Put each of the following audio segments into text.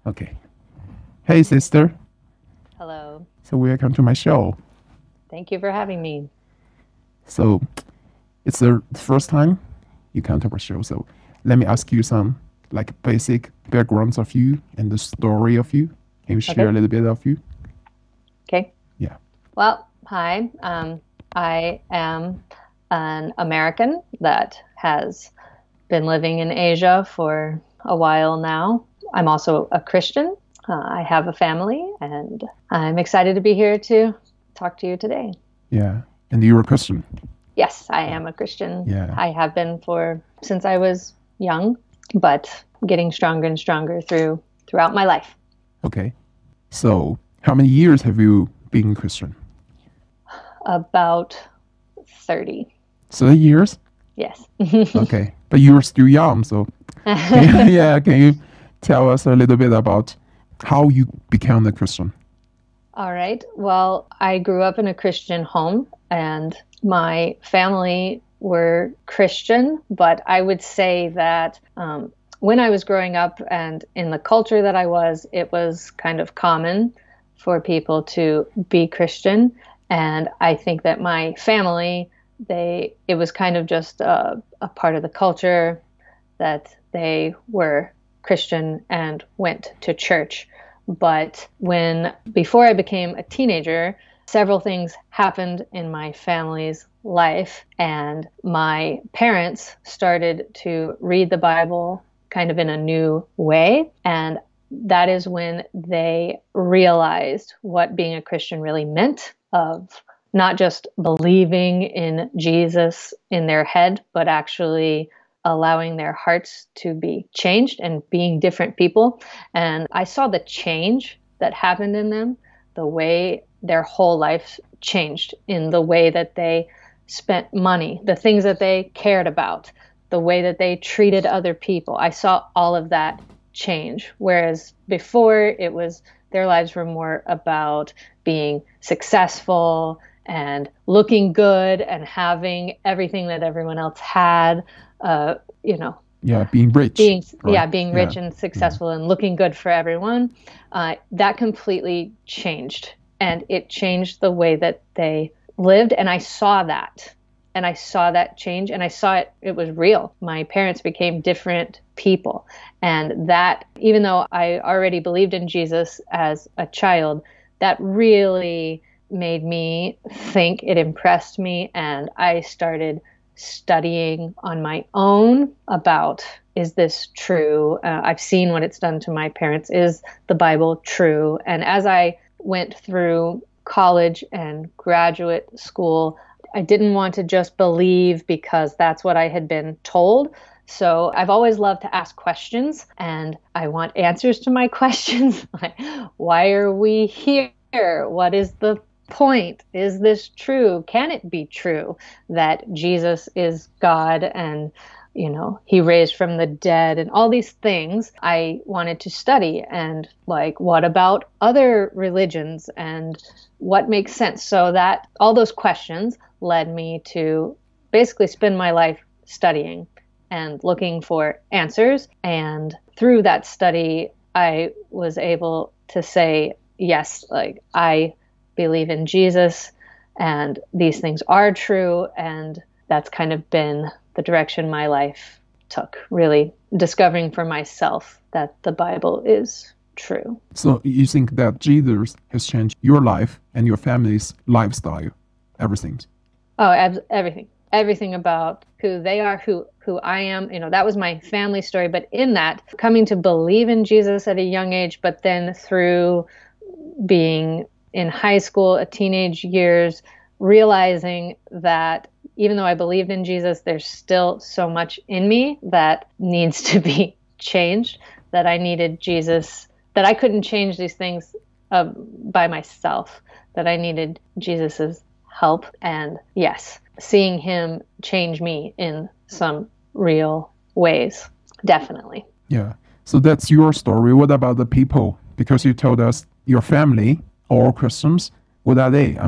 Okay. Hey, sister. Hello. So welcome to my show. Thank you for having me. So it's the first time you come to our show. So let me ask you some like basic backgrounds of you and the story of you. Can you share a little bit of you? Okay. Yeah. Well, hi. I am an American that has been living in Asia for a while now. I'm also a Christian. I have a family, and I'm excited to be here to talk to you today. Yeah. And you're a Christian. Yes, I am a Christian. Yeah. I have been since I was young, but getting stronger and stronger throughout my life. Okay. So how many years have you been Christian? About 30. 30 years? Yes. Okay. But you were still young, so can you tell us a little bit about how you became a Christian? All right. Well, I grew up in a Christian home, and my family were Christian, but I would say that when I was growing up and in the culture that I was, it was kind of common for people to be Christian. And I think that my family, it was kind of just a part of the culture that they were Christian and went to church. But before I became a teenager, several things happened in my family's life, and my parents started to read the Bible kind of in a new way. And that is when they realized what being a Christian really meant, of not just believing in Jesus in their head, but actually allowing their hearts to be changed and being different people. And I saw the change that happened in them, the way their whole life changed in the way that they spent money, the things that they cared about, the way that they treated other people. I saw all of that change. Whereas before, their lives were more about being successful and looking good and having everything that everyone else had. Being rich. Being rich and successful and looking good for everyone. That completely changed, and it changed the way that they lived. And I saw that, change, and I saw it was real. My parents became different people, and that, even though I already believed in Jesus as a child, that really made me think. It impressed me, and I started studying on my own about, is this true? I've seen what it's done to my parents. Is the Bible true? And as I went through college and graduate school, I didn't want to just believe because that's what I had been told. So I've always loved to ask questions, and I want answers to my questions. Like, why are we here? What is the point? Is this true? Can it be true that Jesus is God and, he raised from the dead and all these things I wanted to study? And like, what about other religions and what makes sense? So that all those questions led me to basically spend my life studying and looking for answers. And through that study, I was able to say, yes, like, I believe in Jesus and these things are true. And that's kind of been the direction my life took, really discovering for myself that the Bible is true. So you think that Jesus has changed your life and your family's lifestyle, everything? Oh, everything about who they are, who I am. That was my family story. But in that, coming to believe in Jesus at a young age, but then through being in high school, teenage years, realizing that even though I believed in Jesus, there's still so much in me that needs to be changed, that I needed Jesus, that I couldn't change these things by myself, that I needed Jesus's help. And yes, seeing him change me in some real ways, definitely. Yeah. So that's your story. What about the people? Because you told us your family, all Christians, what are they?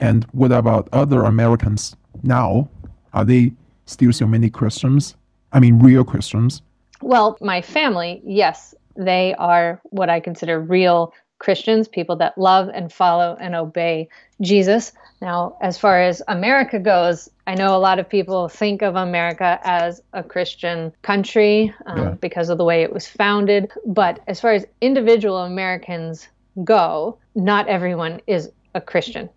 And what about other Americans now? Are they still so many Christians? Real Christians? Well, my family, yes, they are what I consider real Christians, people that love and follow and obey Jesus. Now, as far as America goes, I know a lot of people think of America as a Christian country because of the way it was founded. But as far as individual Americans go, not everyone is a Christian.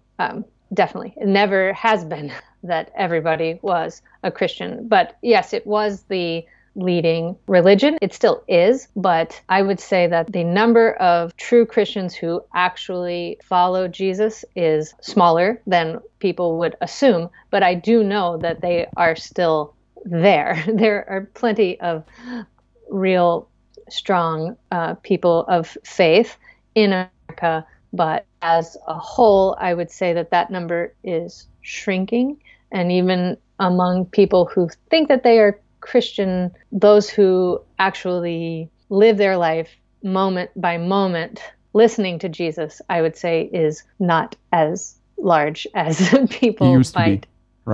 Definitely. It never has been that everybody was a Christian. But yes, it was the leading religion. It still is, but I would say that the number of true Christians who actually follow Jesus is smaller than people would assume, but I do know that they are still there. There are plenty of real strong people of faith in America, but as a whole, I would say that that number is shrinking, and even among people who think that they are Christian, those who actually live their life moment by moment listening to Jesus, I would say is not as large as people might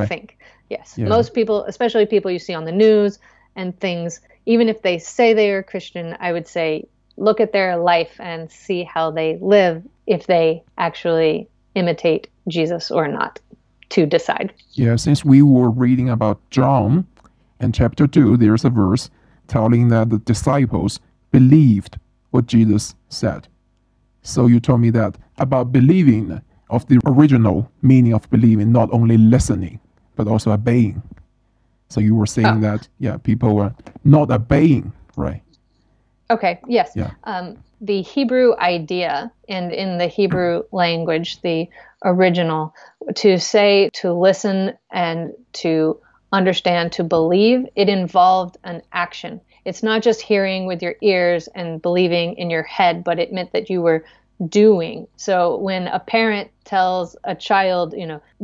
think. Yes. Yeah. Most people, especially people you see on the news and things, even if they say they are Christian, I would say look at their life and see how they live, if they actually imitate Jesus or not, to decide. Yeah, since we were reading about John, in chapter 2, there's a verse telling that the disciples believed what Jesus said. So you told me that about believing, of the original meaning of believing, not only listening, but also obeying. So you were saying that, people were not obeying, right? Okay, yes. Yeah. The Hebrew idea, and in the Hebrew language, the original, to say, to listen and to understand, to believe, it involved an action. It's not just hearing with your ears and believing in your head, but it meant that you were doing. So when a parent tells a child,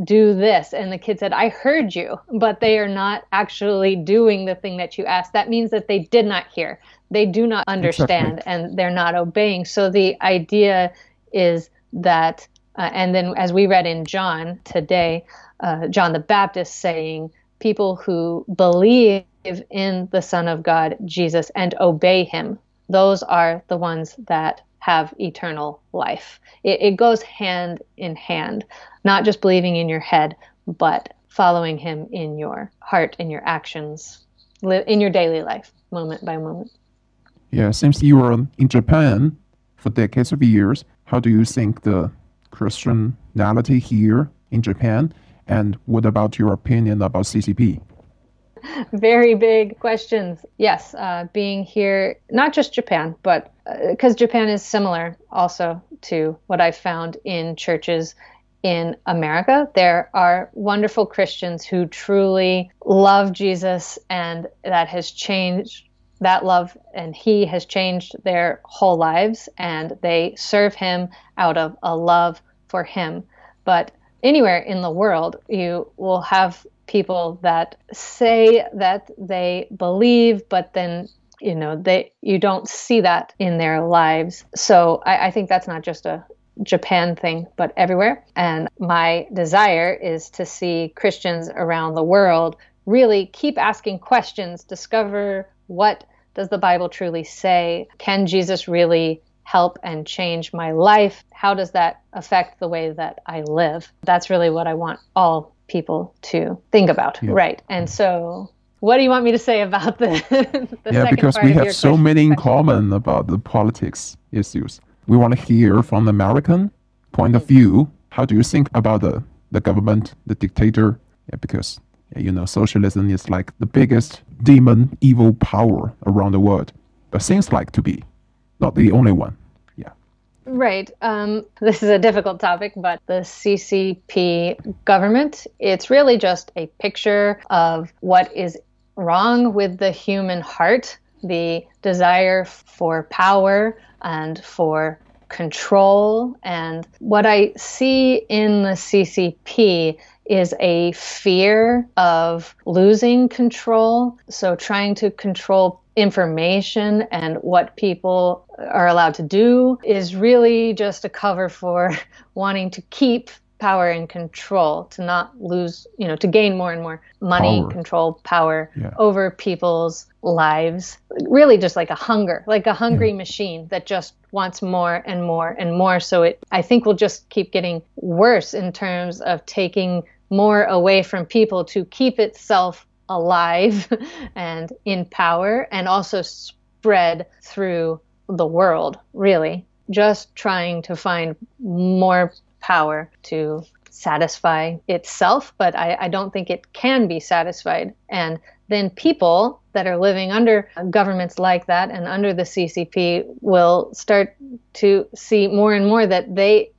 do this, and the kid said, I heard you, but they are not actually doing the thing that you asked, that means that they did not hear. They do not understand, and they're not obeying. So the idea is that, and then as we read in John today, John the Baptist saying, people who believe in the Son of God, Jesus, and obey him, those are the ones that have eternal life. It goes hand in hand, not just believing in your head, but following him in your heart, in your actions, in your daily life, moment by moment. Yeah, since you were in Japan for decades of years, how do you think the Christianity here in Japan? And what about your opinion about CCP? Very big questions. Yes, being here, not just Japan, but because Japan is similar also to what I've found in churches in America. There are wonderful Christians who truly love Jesus, and that has changed that love, and he has changed their whole lives, and they serve him out of a love for him. But anywhere in the world, you will have people that say that they believe, but then, you don't see that in their lives. So I think that's not just a Japan thing, but everywhere. And my desire is to see Christians around the world really keep asking questions, discover what does the Bible truly say? Can Jesus really help and change my life? How does that affect the way that I live? That's really what I want all people to think about, right? And so, what do you want me to say about the second because part we of have your so many in question? common about the politics issues. We want to hear from the American point of view. How do you think about the government, the dictator? Because socialism is like the biggest demon, evil power around the world, but seems like to be not the only one. Right. This is a difficult topic, but the CCP government, it's really just a picture of what is wrong with the human heart, the desire for power and for control. And what I see in the CCP is a fear of losing control. So trying to control information and what people are allowed to do is really just a cover for wanting to keep power and control, to not lose, to gain more and more money, control, power over people's lives. Really just like a hungry machine that just wants more and more and more. So I think will just keep getting worse in terms of taking more away from people to keep itself alive and in power, and also spread through the world, really. Just trying to find more power to satisfy itself, but I don't think it can be satisfied. And then people that are living under governments like that and under the CCP will start to see more and more that they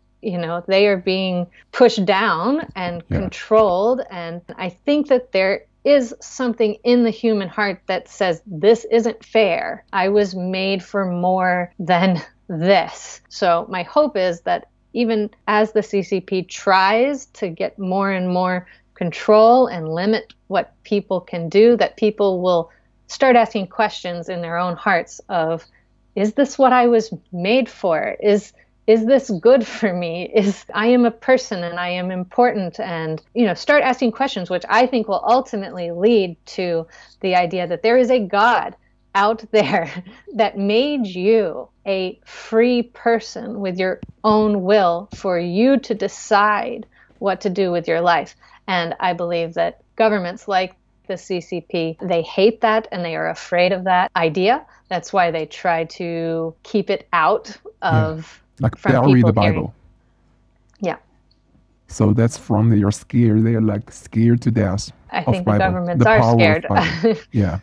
are being pushed down and controlled. And I think that there is something in the human heart that says, this isn't fair. I was made for more than this. So my hope is that even as the CCP tries to get more and more control and limit what people can do, that people will start asking questions in their own hearts of, is this what I was made for? Is this good for me? I am a person and I am important, and start asking questions, which I think will ultimately lead to the idea that there is a God out there that made you a free person with your own will for you to decide what to do with your life. And I believe that governments like the CCP, they hate that and they are afraid of that idea. That's why they try to keep it out of bury the Bible. Hearing. Yeah. So that's from they're scared. They're like scared to death. I think the governments are scared. Yeah.